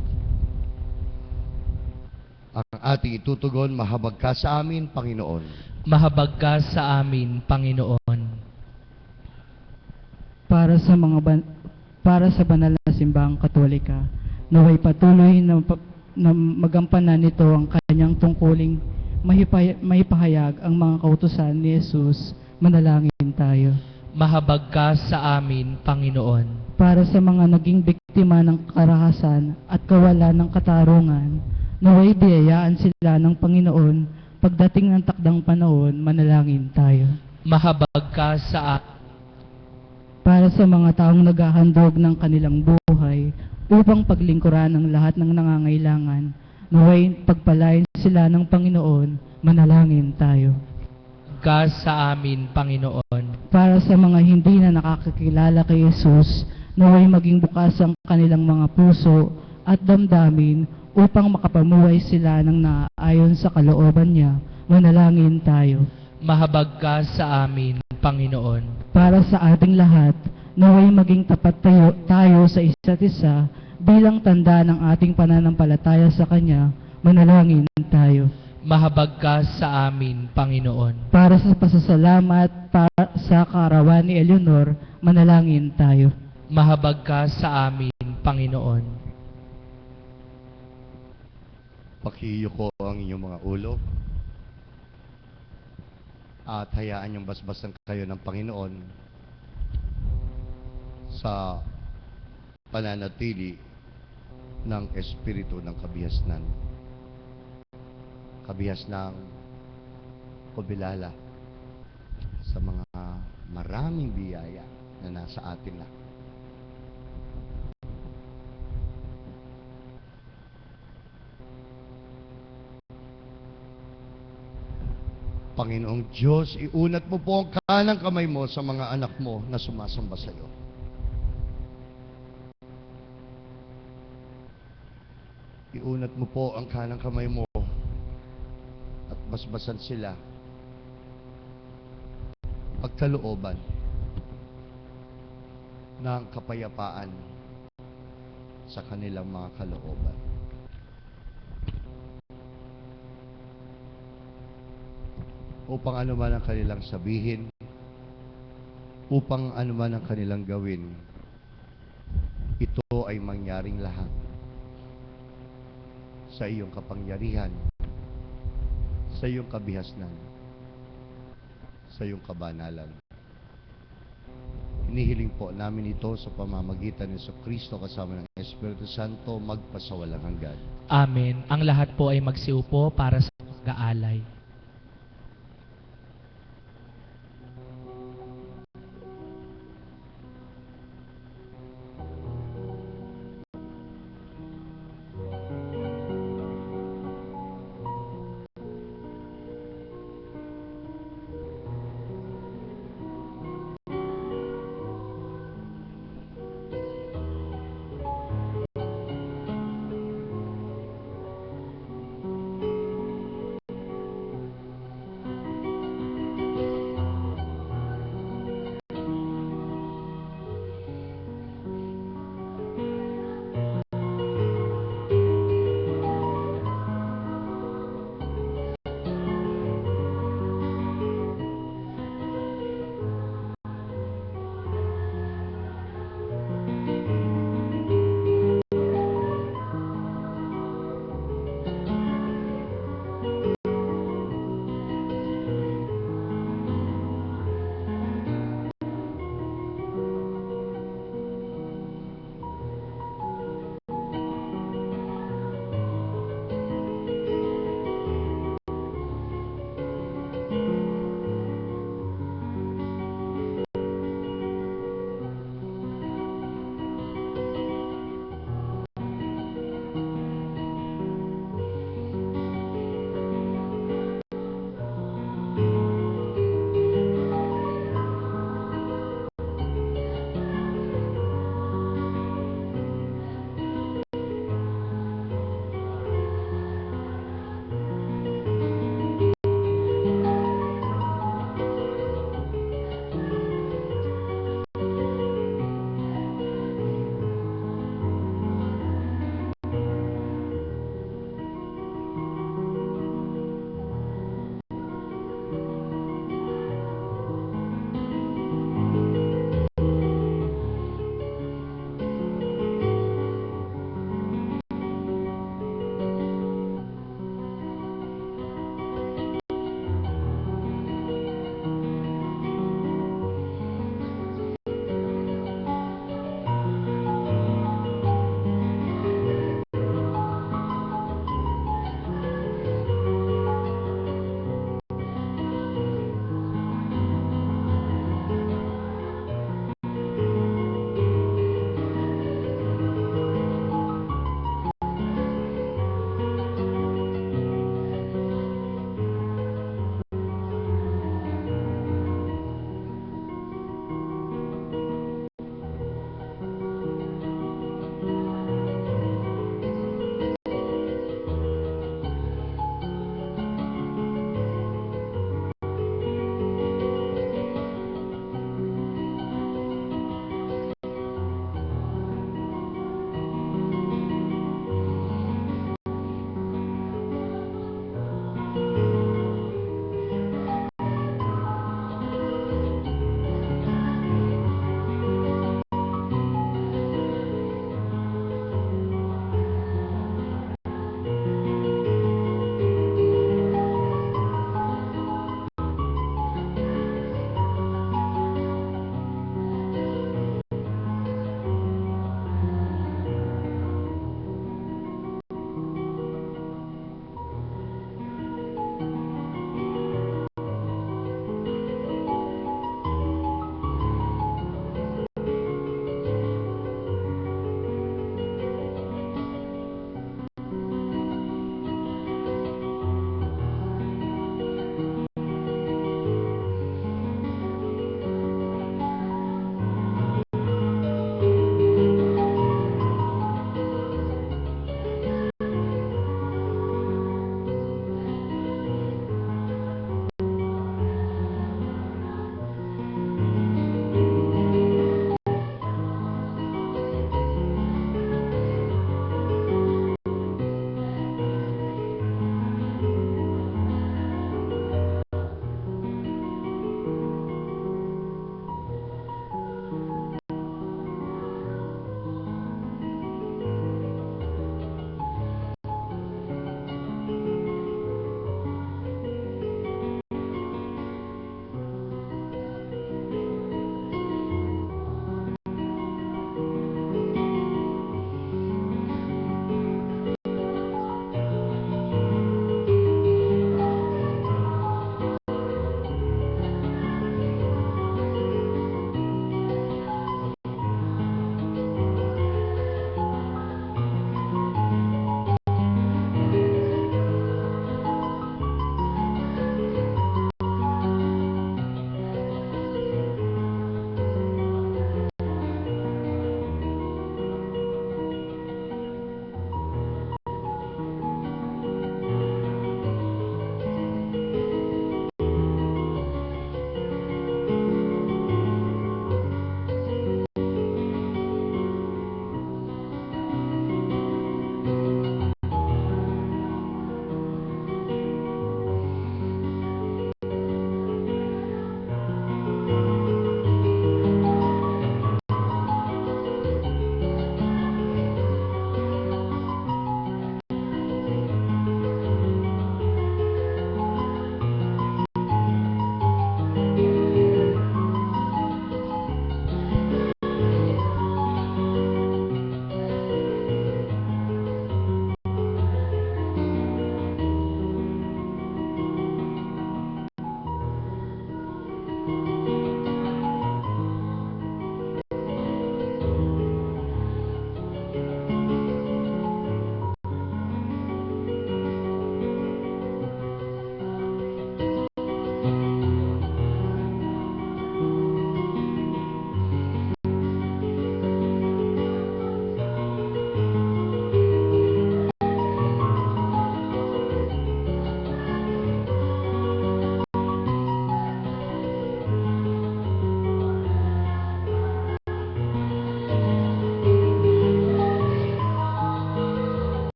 Ang ating itutugon, mahabag ka sa amin, Panginoon. Mahabag ka sa amin, Panginoon. Para sa banal na simbahang Katolika, naway patuloy na magampanan nito ang kanyang tungkuling maipahayag ang mga kautusan ni Jesus. Manalangin tayo. Mahabag ka sa amin, Panginoon. Para sa mga naging biktima ng karahasan at kawalan ng katarungan, naway biyayaan sila ng Panginoon pagdating ng takdang panahon. Manalangin tayo. Mahabag ka sa Para sa mga taong naghahandog ng kanilang buhay upang paglingkuran ang lahat ng nangangailangan, naway pagpalain sila ng Panginoon. Manalangin tayo. ka sa amin, Panginoon. Para sa mga hindi na nakakakilala kay Jesus, naway maging bukas ang kanilang mga puso at damdamin upang makapamuhay sila ng naaayon sa kalooban niya. Manalangin tayo. Mahabag ka sa amin, Panginoon. Para sa ating lahat, naway maging tapat tayo sa isa't isa bilang tanda ng ating pananampalataya sa Kanya. Manalangin tayo. Mahabag ka sa amin, Panginoon. Para sa pasasalamat para sa kaarawan ni Eleanor, manalangin tayo. Mahabag ka sa amin, Panginoon. Pakiyo ko ang inyong mga ulo at hayaan yung basbasan kayo ng Panginoon sa pananatili ng Espiritu ng kabihasnan. Kabihas ng kubilala sa mga maraming biyaya na nasa atin na. Panginoong Diyos, iunat mo po ang kanang kamay mo sa mga anak mo na sumasamba sa iyo. Iunat mo po ang kanang kamay mo at basbasan sila pagkalooban ng kapayapaan sa kanilang mga kalooban. Upang ano man ang kanilang sabihin, upang ano man ang kanilang gawin, ito ay mangyaring lahat sa iyong kapangyarihan, sa iyong kabihasnan, sa iyong kabanalan. Hinihiling po namin ito sa pamamagitan ni Kristo kasama ng Espiritu Santo magpasawalang hanggan. Amen. Ang lahat po ay magsiupo para sa pag-aalay.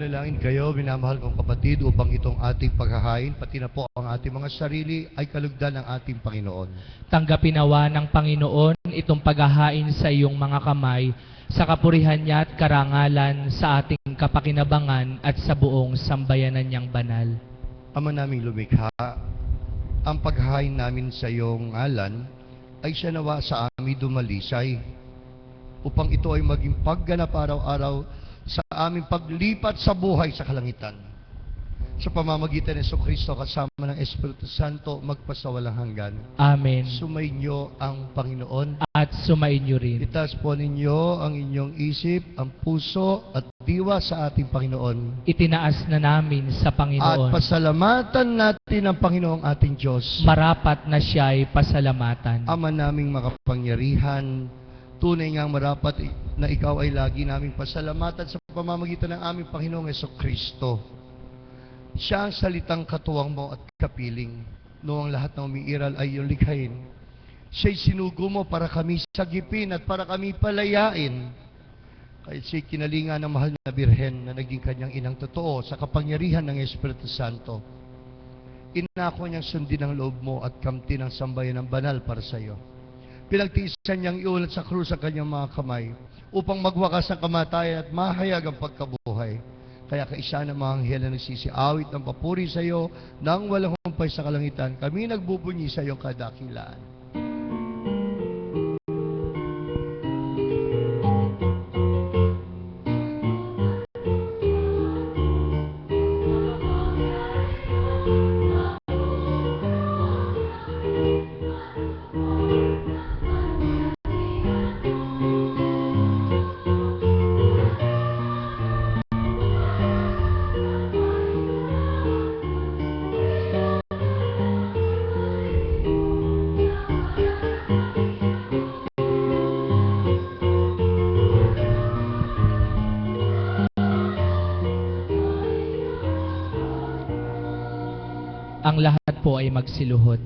manalangin kayo, minamahal kong kapatid, upang itong ating paghahain, pati na po ang ating mga sarili, ay kalugdan ng ating Panginoon. Tanggapin nawa ng Panginoon itong paghahain sa iyong mga kamay, sa kapurihan niya at karangalan, sa ating kapakinabangan at sa buong sambayanan niyang banal. Ama naming lumikha, ang paghahain namin sa iyong ngalan ay siya nawa sa amin dumalisay, upang ito ay maging pagganap araw-araw sa aming paglipat sa buhay sa kalangitan. Sa pamamagitan ni Jesucristo kasama ng Espiritu Santo, magpasawalang hanggan. Amen. Sumainyo ang Panginoon. At sumainyo rin. Itaas po ninyo ang inyong isip, ang puso at diwa sa ating Panginoon. Itinaas na namin sa At Panginoon. pasalamatan natin ang Panginoong ating Diyos. Marapat na siya'y pasalamatan. Ama naming makapangyarihan, tunay ngang marapat na ikaw ay lagi naming pasalamatan sa pamamagitan ng aming Panginoong Jesucristo. Siya ang salitang katuwang mo at kapiling. Noong lahat ng umiiral ay iyong likhain. Siya'y sinugo mo para kami sagipin at para kami palayain. Kahit siya'y kinalinga ng mahal na Birhen na naging kanyang inang totoo sa kapangyarihan ng Espiritu Santo. Inako niyang sundin ang loob mo at kamti ng sambayan ng banal para sa iyo. Pinagtiisan niyang iulat sa krus ang kanyang mga kamay upang magwakas ang kamatayan at mahayag ang pagkabuhay. Kaya kaisa ng mga anghel na nagsisiawit ng papuri sa iyo nang walang humpay sa kalangitan, kami nagbubunyi sa iyong kadakilaan. Ang lahat po ay magsiluhod.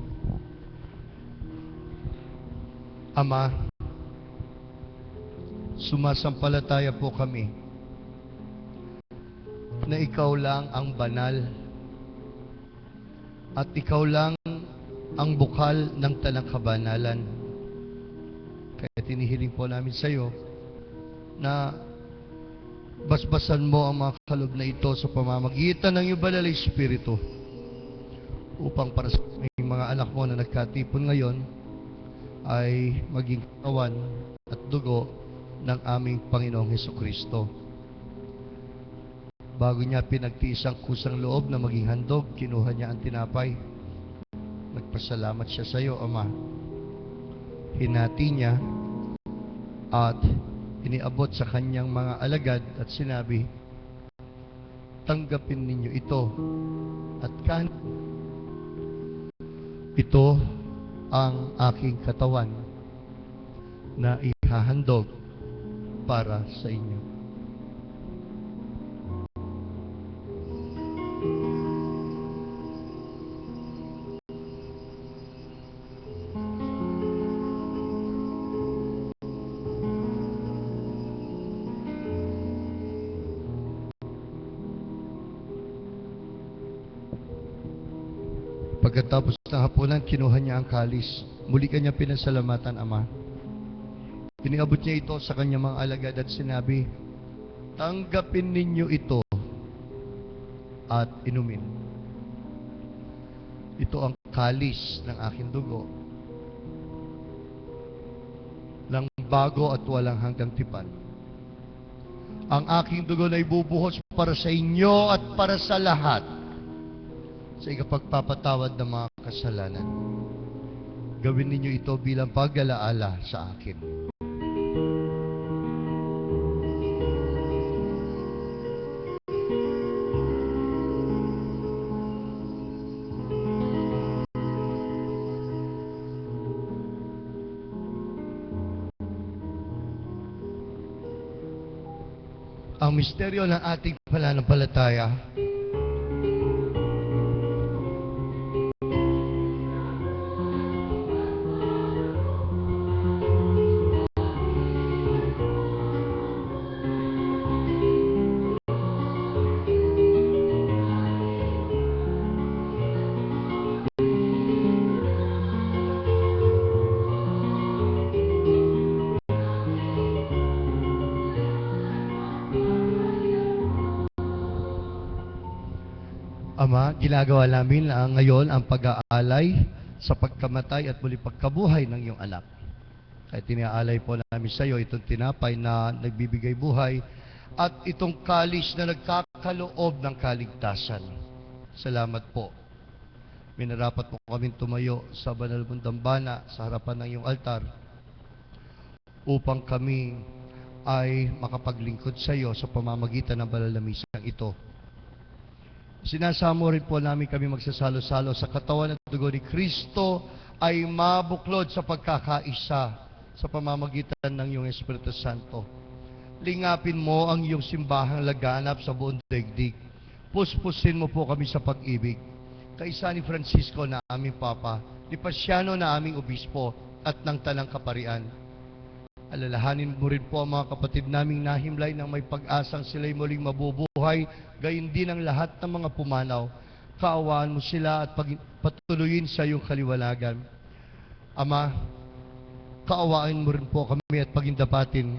Ama, sumasampalataya po kami na ikaw lang ang banal at ikaw lang ang bukal ng tanang kabanalan. Kaya tinihiling po namin sa iyo na basbasan mo ang mga kalob na ito sa pamamagitan ng iyong banal na Espiritu, upang para sa mga anak mo na nagkatipon ngayon ay maging katawan at dugo ng aming Panginoong Hesukristo. Bago niya pinagtiis ang kusang loob na maging handog, kinuha niya ang tinapay. Nagpasalamat siya sa iyo, Ama. Hinati niya at iniabot sa kanyang mga alagad at sinabi, tanggapin ninyo ito at ito ang aking katawan na ihahandog para sa inyo. Pagkatapos ng hapunan, kinuha niya ang kalis. Muli kanya pinasalamatan, Ama. Iniabot niya ito sa kanyang mga alagad at sinabi, tanggapin ninyo ito at inumin. Ito ang kalis ng aking dugo, ng bago at walang hanggang tipan. Ang aking dugo na ibubuhos para sa inyo at para sa lahat, sa ikapagpapatawad ng mga kasalanan. Gawin ninyo ito bilang pag-alaala sa akin. Ang misteryo ng ating pananampalataya, Ama, ginagawa namin ngayon ang pag-aalay sa pagkamatay at muli pagkabuhay ng iyong anak. Kaya tiniaalay po namin sa iyo itong tinapay na nagbibigay buhay at itong kalis na nagkakaloob ng kaligtasan. Salamat po. Minarapat mo kaming tumayo sa banal mong dambana sa harapan ng iyong altar upang kami ay makapaglingkod sa iyo sa pamamagitan ng banal na misang ito. Sinasamo rin po namin kami magsasalo-salo sa katawan at dugo ni Kristo ay mabuklod sa pagkakaisa sa pamamagitan ng iyong Espiritu Santo. Lingapin mo ang iyong simbahang laganap sa buong daigdig. Puspusin mo po kami sa pag-ibig. Kaisa ni Francisco na aming Papa, ni Pasiano na aming Obispo at ng Tanang Kaparian. Alalahanin mo rin po ang mga kapatid naming nahimlay ng may pag-asang sila'y muling mabubuhay, gayon din ang lahat ng mga pumanaw. Kaawaan mo sila at patuloyin sa iyong kaliwanagan. Ama, kaawaan mo rin po kami at pagindapatin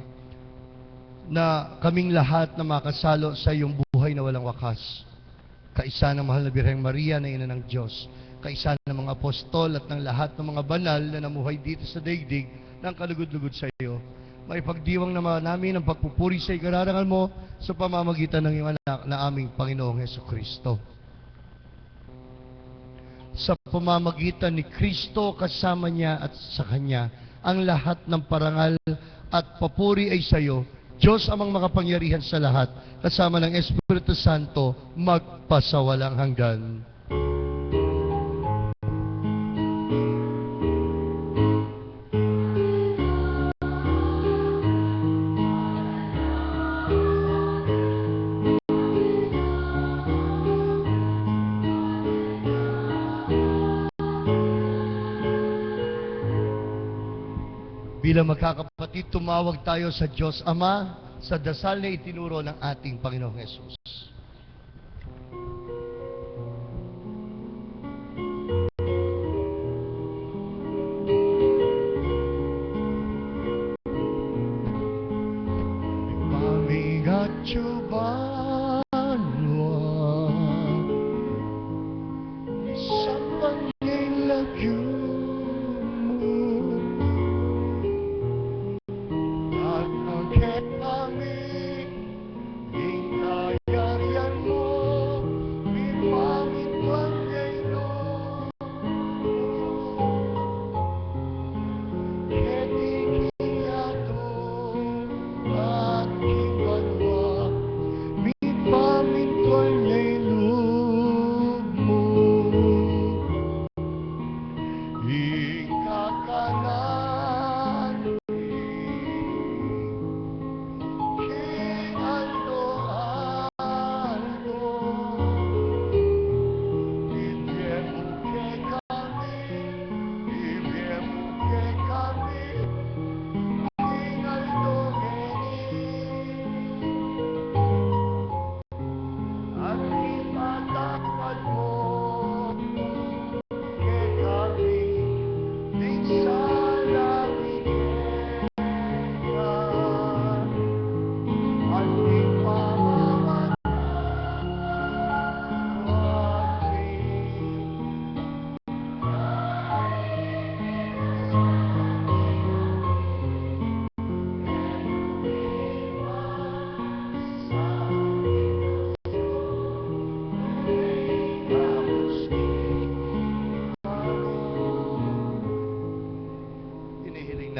na kaming lahat na makasalo sa iyong buhay na walang wakas. Kaisa ng mahal na Birheng Maria na Ina ng Diyos, kaisa ng mga apostol at ng lahat ng mga banal na namuhay dito sa daigdig ng kalugod-lugod sa iyo. May pagdiwang naman namin ang pagpupuri sa ikararangal mo sa pamamagitan ng iyong anak na aming Panginoong Hesukristo. Sa pamamagitan ni Kristo, kasama niya at sa Kanya, ang lahat ng parangal at papuri ay sa iyo, Diyos amang makapangyarihan sa lahat, kasama ng Espiritu Santo, magpasawalang hanggan. Bilang magkakapatid, tumawag tayo sa Diyos Ama sa dasal na itinuro ng ating Panginoong Hesus. Pamigat Chubanwa sa panilagyo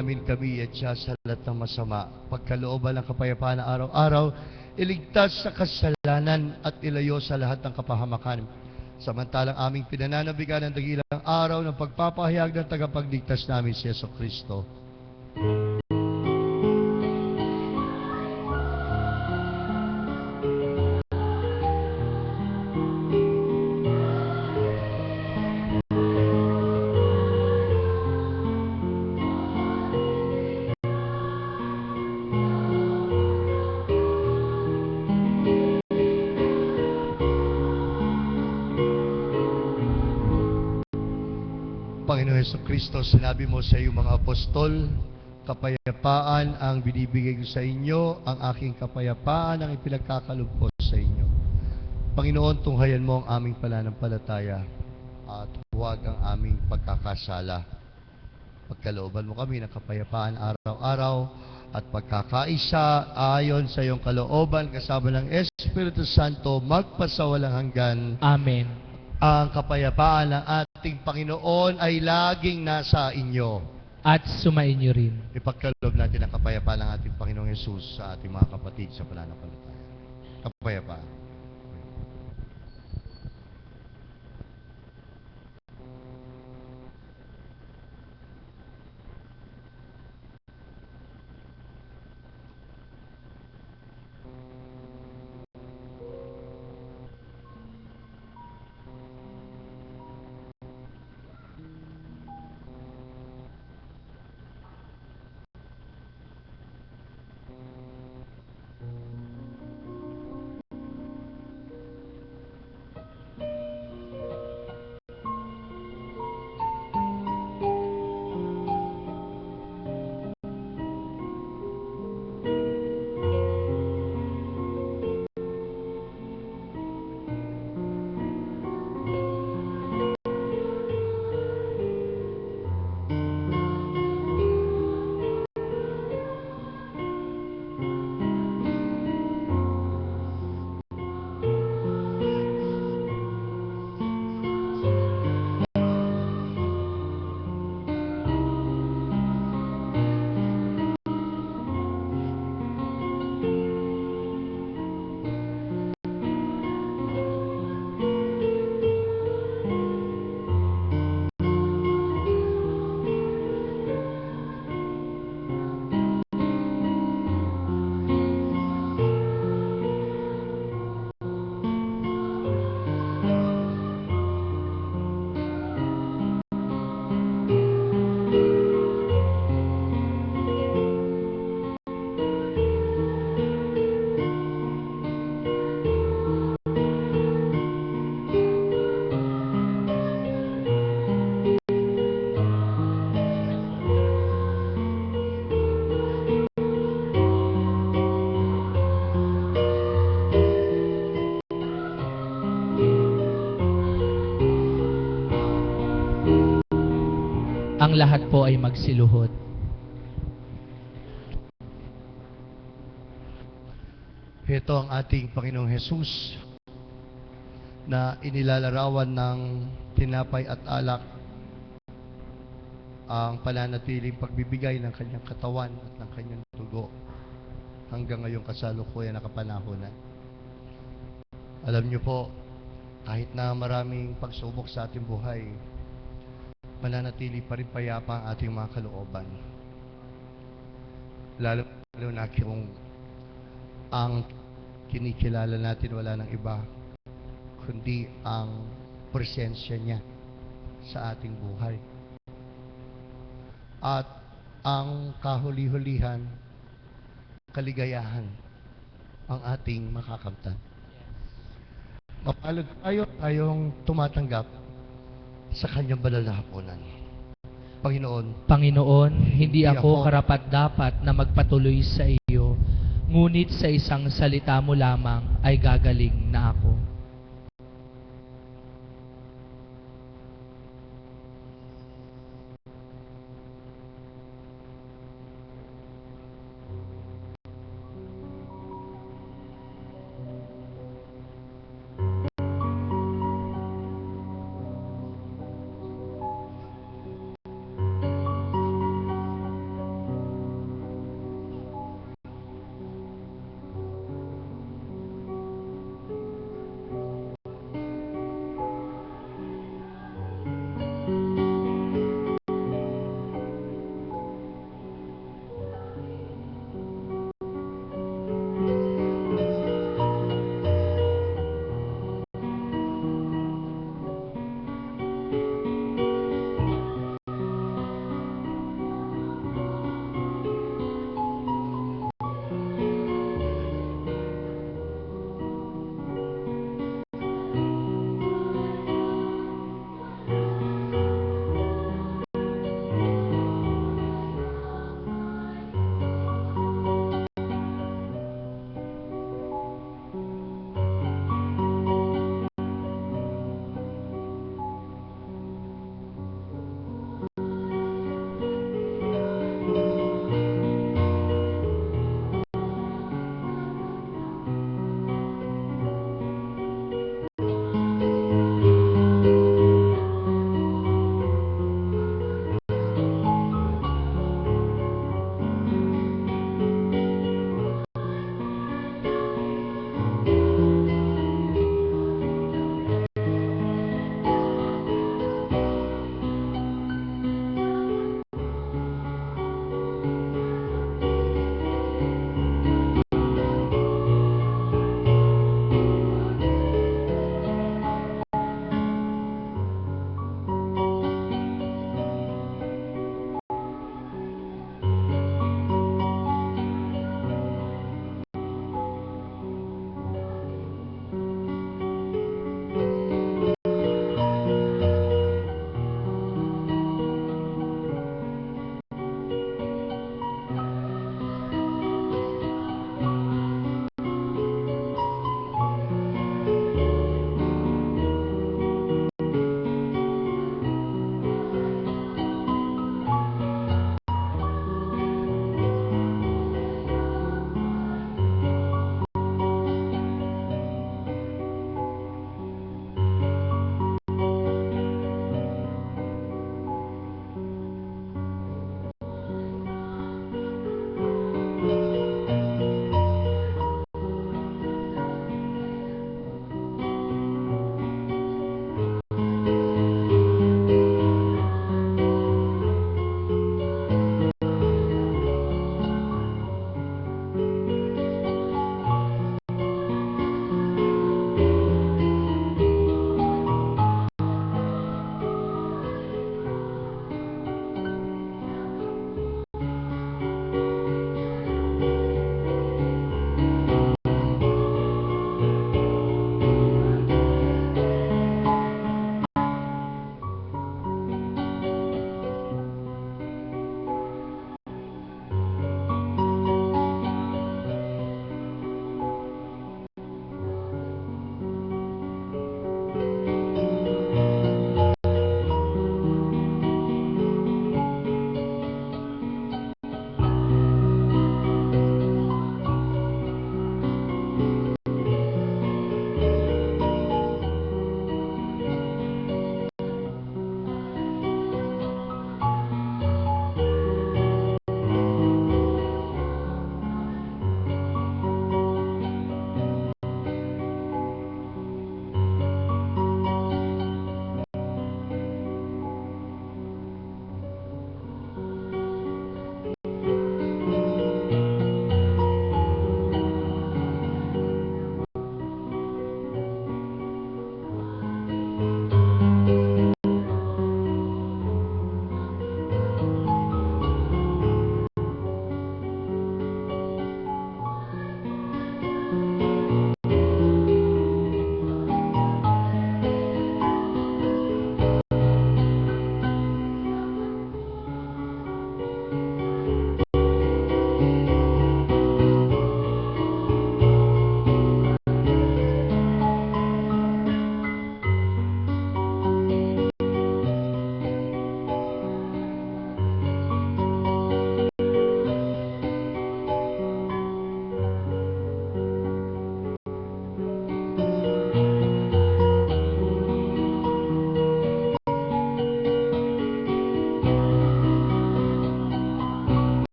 namin kami at siya sa lahat ng masama, pagkalooban ng kapayapaan na araw-araw, iligtas sa kasalanan at ilayo sa lahat ng kapahamakan. Samantalang aming pinananabigan ng dakilang araw ng pagpapahayag ng tagapagligtas namin si Jesucristo. Panginoon Jesucristo, sinabi mo sa iyong mga apostol, kapayapaan ang binibigay ko sa inyo, ang aking kapayapaan ang ipinagkakalob ko sa inyo. Panginoon, tunghayan mo ang aming pananampalataya at huwag ang aming pagkakasala. Pagkalooban mo kami ng kapayapaan araw-araw at pagkakaisa ayon sa iyong kalooban kasama ng Espiritu Santo magpasawalang hanggan. Amen. Ang kapayapaan ng ating Panginoon ay laging nasa inyo. At sumainyo rin. Ipagkaloob natin ang kapayapaan ng ating Panginoong Yesus sa ating mga kapatid sa pananampalataya. Kapayapaan. Ang lahat po ay magsiluhod. Ito ang ating Panginoong Hesus na inilalarawan ng tinapay at alak ang pananatiling pagbibigay ng kanyang katawan at ng kanyang dugo hanggang ngayong kasalukuyan na kapanahonan. Alam niyo po, kahit na maraming pagsubok sa ating buhay, mananatili pa rin payapa ang ating mga kalooban. Lalo na kung ang kinikilala natin wala ng iba, kundi ang presensya niya sa ating buhay. At ang kahuli-hulihan, kaligayahan, ang ating makakamtan. Mapalad tayo tayong tumatanggap sa kanyang banal na hapunan. Panginoon, hindi ako karapat-dapat na magpatuloy sa iyo, ngunit sa isang salita mo lamang ay gagaling na ako.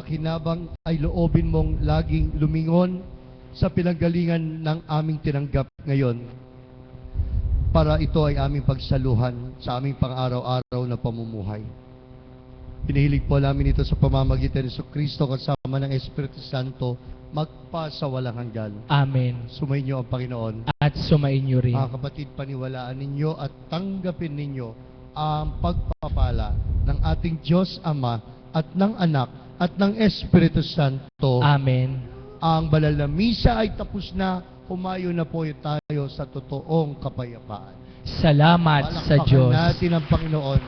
pakinabang ay loobin mong laging lumingon sa pinanggalingan ng aming tinanggap ngayon para ito ay aming pagsaluhan sa aming pang-araw-araw na pamumuhay. Pinihilig po namin ito sa pamamagitan ni Kristo kasama ng Espiritu Santo magpasa walang hanggan. Amen. Sumainyo ang Panginoon. At sumain niyo rin. Mga kapatid, paniwalaan ninyo at tanggapin ninyo ang pagpapala ng ating Diyos Ama at ng Anak at ng Espiritu Santo. Amen. Ang banal na misa ay tapos na. Humayo na po tayo sa totoong kapayapaan. Salamat sa Palakpakan Diyos. natin ang Panginoon.